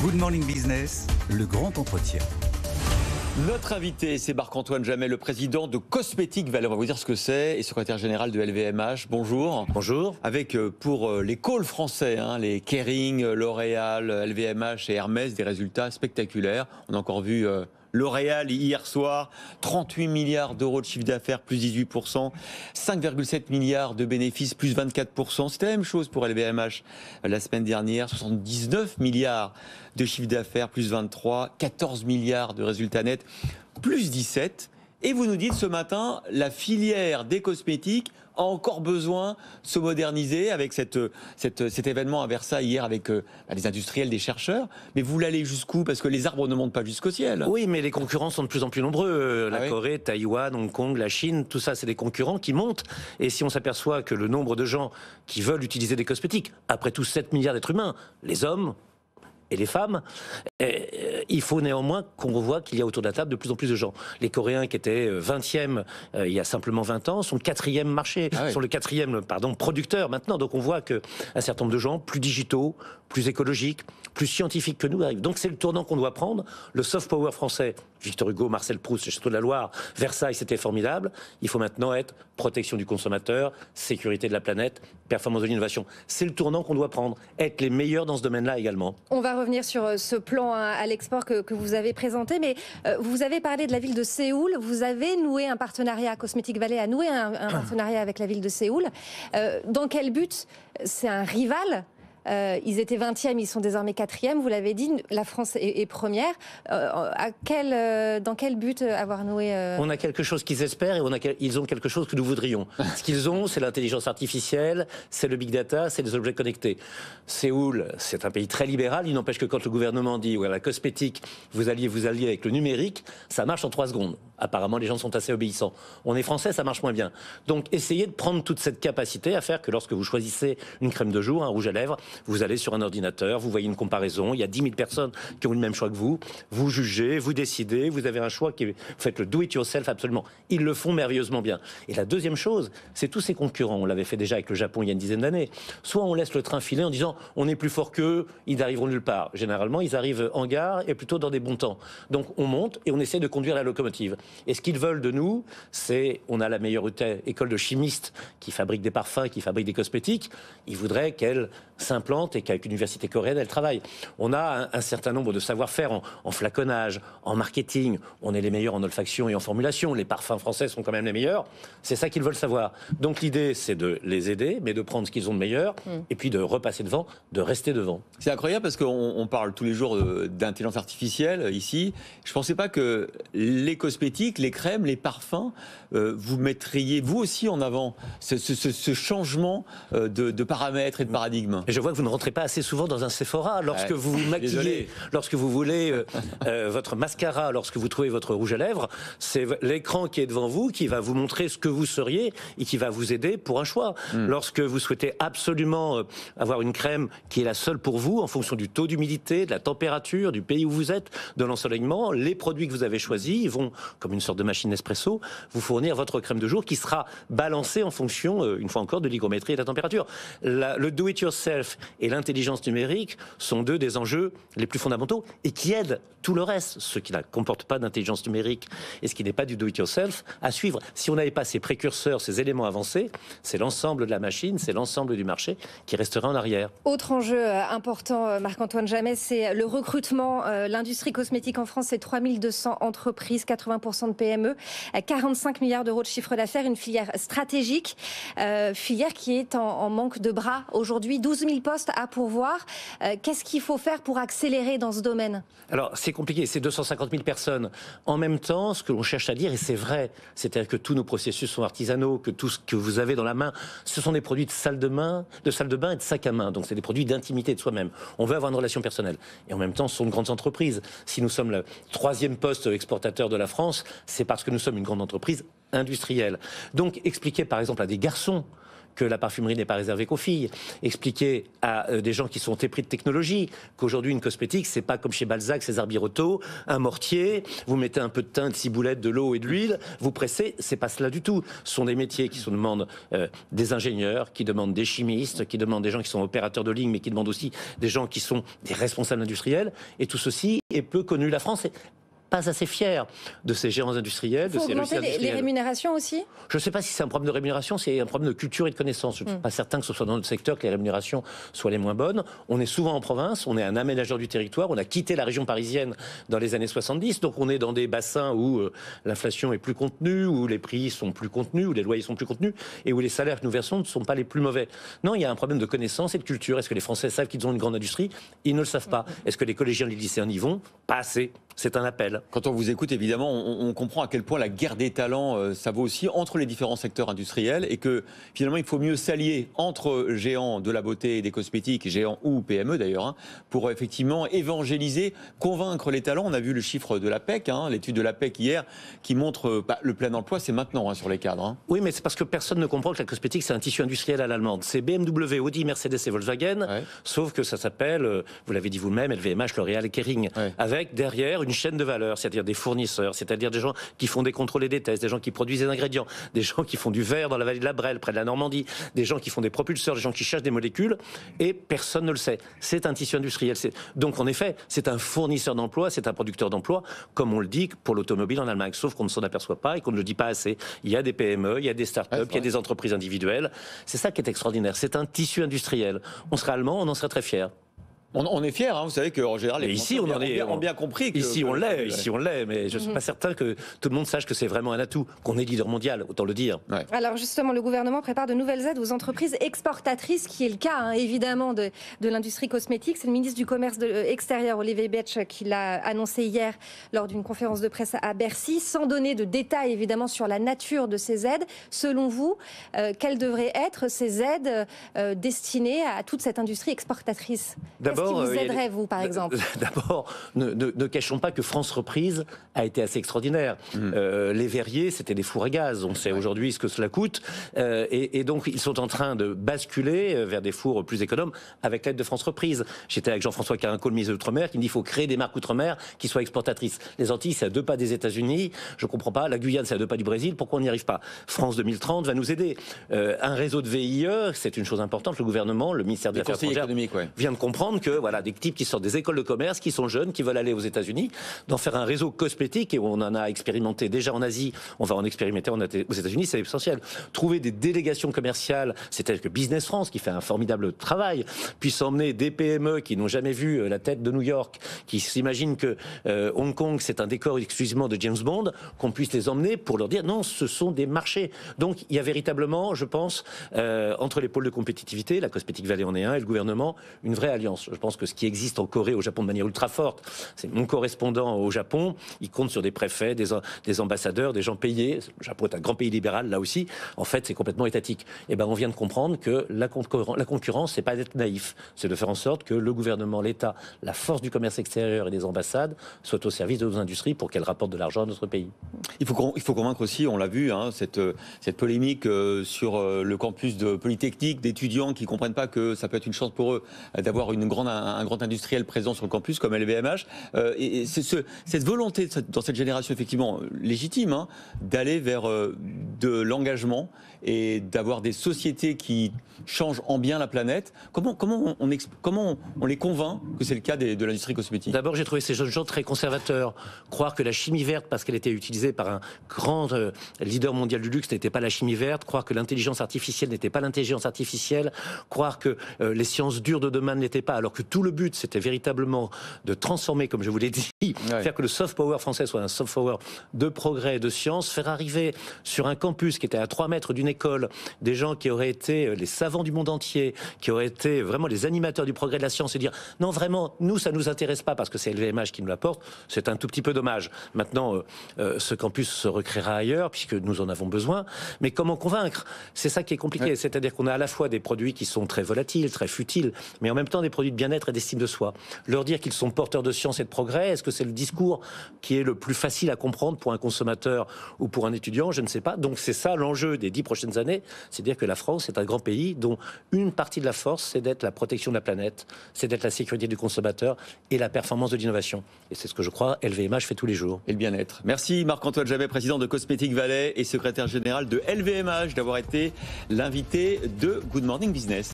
Good Morning Business, le grand entretien. Notre invité, c'est Marc-Antoine Jamay, le président de Cosmétique Vallée. On va vous dire ce que c'est, et secrétaire général de LVMH. Bonjour. Bonjour. Avec pour les calls français, les Kering, L'Oréal, LVMH et Hermès, des résultats spectaculaires. On a encore vu L'Oréal hier soir, 38 milliards d'euros de chiffre d'affaires, plus 18%, 5,7 milliards de bénéfices, plus 24%. C'était la même chose pour LVMH la semaine dernière, 79 milliards de chiffre d'affaires, plus 23, 14 milliards de résultats nets, plus 17. Et vous nous dites ce matin, la filière des cosmétiques a encore besoin de se moderniser avec cet événement à Versailles hier avec les industriels, des chercheurs. Mais vous voulez aller jusqu'où? Parce que les arbres ne montent pas jusqu'au ciel. Oui, mais les concurrents sont de plus en plus nombreux. La Corée, Taïwan, Hong Kong, la Chine, tout ça, c'est des concurrents qui montent. Et si on s'aperçoit que le nombre de gens qui veulent utiliser des cosmétiques, après tout 7 milliards d'êtres humains, les hommes et les femmes, il faut néanmoins qu'on revoie qu'il y a autour de la table de plus en plus de gens. Les Coréens qui étaient 20e il y a simplement 20 ans sont 4e marché, sont le 4e producteur maintenant. Donc on voit qu'un certain nombre de gens plus digitaux, plus écologiques, plus scientifiques que nous arrivent. Donc c'est le tournant qu'on doit prendre. Le soft power français, Victor Hugo, Marcel Proust, Château de la Loire, Versailles, c'était formidable. Il faut maintenant être protection du consommateur, sécurité de la planète, performance de l'innovation. C'est le tournant qu'on doit prendre, être les meilleurs dans ce domaine-là également. On va revenir sur ce plan à l'export que vous avez présenté, mais vous avez parlé de la ville de Séoul. Vous avez noué un partenariat, Cosmétique Vallée a noué un partenariat avec la ville de Séoul. Dans quel but? C'est un rival? Ils étaient 20e, ils sont désormais 4e. Vous l'avez dit, la France est première. Dans quel but avoir noué On a quelque chose qu'ils espèrent et ils ont quelque chose que nous voudrions. Ce qu'ils ont, c'est l'intelligence artificielle, c'est le big data, c'est les objets connectés. Séoul, c'est un pays très libéral. Il n'empêche que quand le gouvernement dit la cosmétique, vous alliez avec le numérique, ça marche en 3 secondes. Apparemment, les gens sont assez obéissants. On est français, ça marche moins bien. Donc, essayez de prendre toute cette capacité à faire que lorsque vous choisissez une crème de jour, un rouge à lèvres, vous allez sur un ordinateur, vous voyez une comparaison, il y a 10 000 personnes qui ont eu le même choix que vous jugez, vous décidez, vous avez un choix qui est... Vous faites le do-it-yourself absolument. Ils le font merveilleusement bien. Et la deuxième chose, c'est tous ces concurrents. On l'avait fait déjà avec le Japon il y a une dizaine d'années. Soit on laisse le train filer en disant on est plus fort qu'eux, ils n'arriveront nulle part. Généralement, ils arrivent en gare et plutôt dans des bons temps. Donc on monte et on essaie de conduire la locomotive. Et ce qu'ils veulent de nous, c'est, on a la meilleure école de chimistes qui fabrique des parfums, qui fabrique des cosmétiques. Ils voudraient qu'elle s'implante et qu'avec l'université coréenne, elle travaille. On a un certain nombre de savoir-faire en flaconnage, en marketing. On est les meilleurs en olfaction et en formulation. Les parfums français sont quand même les meilleurs. C'est ça qu'ils veulent savoir. Donc l'idée, c'est de les aider, mais de prendre ce qu'ils ont de meilleur et puis de repasser devant, de rester devant. C'est incroyable parce qu'on parle tous les jours d'intelligence artificielle ici. Je ne pensais pas que les cosmétiques, les crèmes, les parfums, vous mettriez vous aussi en avant ce changement de paramètres et de paradigme. Et je vois que vous ne rentrez pas assez souvent dans un Sephora. Lorsque vous vous maquillez, lorsque vous voulez votre mascara, lorsque vous trouvez votre rouge à lèvres, c'est l'écran qui est devant vous qui va vous montrer ce que vous seriez et qui va vous aider pour un choix. Lorsque vous souhaitez absolument avoir une crème qui est la seule pour vous, en fonction du taux d'humidité, de la température, du pays où vous êtes, de l'ensoleillement, les produits que vous avez choisis, ils vont, comme une sorte de machine Nespresso, vous fournir votre crème de jour qui sera balancée en fonction, une fois encore, de l'hygrométrie et de la température. Le do-it-yourself et l'intelligence numérique sont deux des enjeux les plus fondamentaux et qui aident tout le reste, ce qui ne comporte pas d'intelligence numérique et ce qui n'est pas du do-it-yourself, à suivre. Si on n'avait pas ces précurseurs, ces éléments avancés, c'est l'ensemble de la machine, c'est l'ensemble du marché qui resterait en arrière. Autre enjeu important, Marc-Antoine Jamay, c'est le recrutement. L'industrie cosmétique en France, c'est 3200 entreprises, 80% de PME, 45 milliards d'euros de chiffre d'affaires, une filière stratégique, filière qui est en manque de bras aujourd'hui, 12 000 postes à pourvoir. Qu'est-ce qu'il faut faire pour accélérer dans ce domaine? Alors, c'est compliqué, c'est 250 000 personnes. En même temps, ce que l'on cherche à dire, et c'est vrai, c'est-à-dire que tous nos processus sont artisanaux, que tout ce que vous avez dans la main, ce sont des produits de salle de bain et de sac à main. Donc, c'est des produits d'intimité de soi-même. On veut avoir une relation personnelle. Et en même temps, ce sont de grandes entreprises. Si nous sommes le 3e poste exportateur de la France, c'est parce que nous sommes une grande entreprise industrielle. Donc, expliquer par exemple à des garçons que la parfumerie n'est pas réservée qu'aux filles. Expliquer à des gens qui sont épris de technologie qu'aujourd'hui une cosmétique, c'est pas comme chez Balzac, César Birotteau, un mortier, vous mettez un peu de thym, de ciboulette, de l'eau et de l'huile, vous pressez, c'est pas cela du tout. Ce sont des métiers qui demandent des ingénieurs, qui demandent des chimistes, qui demandent des gens qui sont opérateurs de ligne, mais qui demandent aussi des gens qui sont des responsables industriels. Et tout ceci est peu connu. La France est pas assez fière de ces géants industriels, de ces augmenter les rémunérations aussi. Je ne sais pas si c'est un problème de rémunération, c'est un problème de culture et de connaissance. Je ne suis pas certain que ce soit dans notre secteur que les rémunérations soient les moins bonnes. On est souvent en province, on est un aménageur du territoire, on a quitté la région parisienne dans les années 70, donc on est dans des bassins où l'inflation est plus contenue, où les prix sont plus contenus, où les loyers sont plus contenus, et où les salaires que nous versons ne sont pas les plus mauvais. Non, il y a un problème de connaissance et de culture. Est-ce que les Français savent qu'ils ont une grande industrie? Ils ne le savent pas. Est-ce que les collégiens et les lycéens y vont? Pas assez. C'est un appel. Quand on vous écoute, évidemment, on comprend à quel point la guerre des talents, ça vaut aussi entre les différents secteurs industriels et que finalement, il faut mieux s'allier entre géants de la beauté et des cosmétiques, géants ou PME d'ailleurs, hein, pour effectivement évangéliser, convaincre les talents. On a vu le chiffre de l'APEC, hein, l'étude de l'APEC hier, qui montre le plein emploi, c'est maintenant sur les cadres. Hein. Oui, mais c'est parce que personne ne comprend que la cosmétique, c'est un tissu industriel à l'allemande. C'est BMW, Audi, Mercedes et Volkswagen, sauf que ça s'appelle, vous l'avez dit vous-même, LVMH, L'Oréal et Kering, avec derrière une chaîne de valeur, c'est-à-dire des fournisseurs, c'est-à-dire des gens qui font des contrôles et des tests, des gens qui produisent des ingrédients, des gens qui font du verre dans la vallée de la Brelle, près de la Normandie, des gens qui font des propulseurs, des gens qui cherchent des molécules, et personne ne le sait. C'est un tissu industriel. Donc en effet, c'est un fournisseur d'emploi, c'est un producteur d'emploi, comme on le dit pour l'automobile en Allemagne, sauf qu'on ne s'en aperçoit pas et qu'on ne le dit pas assez. Il y a des PME, il y a des start-up, il y a des entreprises individuelles. C'est ça qui est extraordinaire. C'est un tissu industriel. On serait allemand, on en serait très fiers. On est fiers, hein, vous savez qu'en général, les Français ont bien compris. Ici, on l'est, mais je ne suis pas certain que tout le monde sache que c'est vraiment un atout, qu'on est leader mondial, autant le dire. Ouais. Alors justement, le gouvernement prépare de nouvelles aides aux entreprises exportatrices, qui est le cas, hein, évidemment, de l'industrie cosmétique. C'est le ministre du Commerce extérieur, Olivier Betsch, qui l'a annoncé hier lors d'une conférence de presse à Bercy, sans donner de détails, évidemment, sur la nature de ces aides. Selon vous, quelles devraient être ces aides destinées à toute cette industrie exportatrice? Qui vous aiderait, vous, par exemple? D'abord, ne cachons pas que France Reprise a été assez extraordinaire. Les verriers, c'était des fours à gaz. On sait aujourd'hui ce que cela coûte. Et donc, ils sont en train de basculer vers des fours plus économes avec l'aide de France Reprise. J'étais avec Jean-François Carinco, le ministre de l'Outre-mer, qui me dit qu'il faut créer des marques Outre-mer qui soient exportatrices. Les Antilles, c'est à 2 pas des États-Unis. Je ne comprends pas. La Guyane, c'est à 2 pas du Brésil. Pourquoi on n'y arrive pas? France 2030 va nous aider. Un réseau de VIE, c'est une chose importante. Le gouvernement, le ministère des Affaires étrangères, vient de comprendre que voilà, des types qui sortent des écoles de commerce, qui sont jeunes, qui veulent aller aux États-Unis, d'en faire un réseau cosmétique, et on en a expérimenté déjà en Asie, on va en expérimenter aux États-Unis, c'est essentiel. Trouver des délégations commerciales, c'est-à-dire que Business France, qui fait un formidable travail, puisse emmener des PME qui n'ont jamais vu la tête de New York, qui s'imaginent que Hong Kong c'est un décor exclusivement de James Bond, qu'on puisse les emmener pour leur dire non, ce sont des marchés. Donc il y a véritablement, je pense, entre les pôles de compétitivité, la Cosmétique Valley en est un, et le gouvernement, une vraie alliance. Je pense que ce qui existe en Corée, au Japon de manière ultra forte, c'est mon correspondant au Japon, il compte sur des préfets, des ambassadeurs, des gens payés. Le Japon est un grand pays libéral, là aussi. En fait, c'est complètement étatique. Et ben, on vient de comprendre que la concurrence, c'est pas d'être naïf, c'est de faire en sorte que le gouvernement, l'État, la force du commerce extérieur et des ambassades soient au service de nos industries pour qu'elles rapportent de l'argent à notre pays. Il faut convaincre aussi, on l'a vu, hein, cette polémique sur le campus de Polytechnique, d'étudiants qui comprennent pas que ça peut être une chance pour eux d'avoir un grand industriel présent sur le campus comme LVMH. Et c'est cette volonté dans cette génération effectivement légitime, hein, d'aller vers de l'engagement et d'avoir des sociétés qui changent en bien la planète. Comment on les convainc que c'est le cas de l'industrie cosmétique? D'abord, j'ai trouvé ces jeunes gens très conservateurs. Croire que la chimie verte, parce qu'elle était utilisée par un grand leader mondial du luxe, n'était pas la chimie verte. Croire que l'intelligence artificielle n'était pas l'intelligence artificielle. Croire que les sciences dures de demain n'étaient pas, alors que tout le but, c'était véritablement de transformer, comme je vous l'ai dit, faire que le soft power français soit un soft power de progrès, de science, faire arriver sur un campus qui était à 3 mètres d'une école des gens qui auraient été les savants du monde entier, qui auraient été vraiment les animateurs du progrès de la science, et dire non, vraiment, nous, ça nous intéresse pas parce que c'est LVMH qui nous l'apporte, c'est un tout petit peu dommage. Maintenant, ce campus se recréera ailleurs, puisque nous en avons besoin, mais comment convaincre? C'est ça qui est compliqué, c'est-à-dire qu'on a à la fois des produits qui sont très volatiles, très futiles, mais en même temps des produits de bien bien-être et d'estime de soi. Leur dire qu'ils sont porteurs de science et de progrès, est-ce que c'est le discours qui est le plus facile à comprendre pour un consommateur ou pour un étudiant? Je ne sais pas. Donc c'est ça l'enjeu des 10 prochaines années, c'est dire que la France est un grand pays dont une partie de la force, c'est d'être la protection de la planète, c'est d'être la sécurité du consommateur et la performance de l'innovation. Et c'est ce que je crois LVMH fait tous les jours. Et le bien-être. Merci Marc-Antoine Jamet, président de Cosmétique Valley et secrétaire général de LVMH, d'avoir été l'invité de Good Morning Business.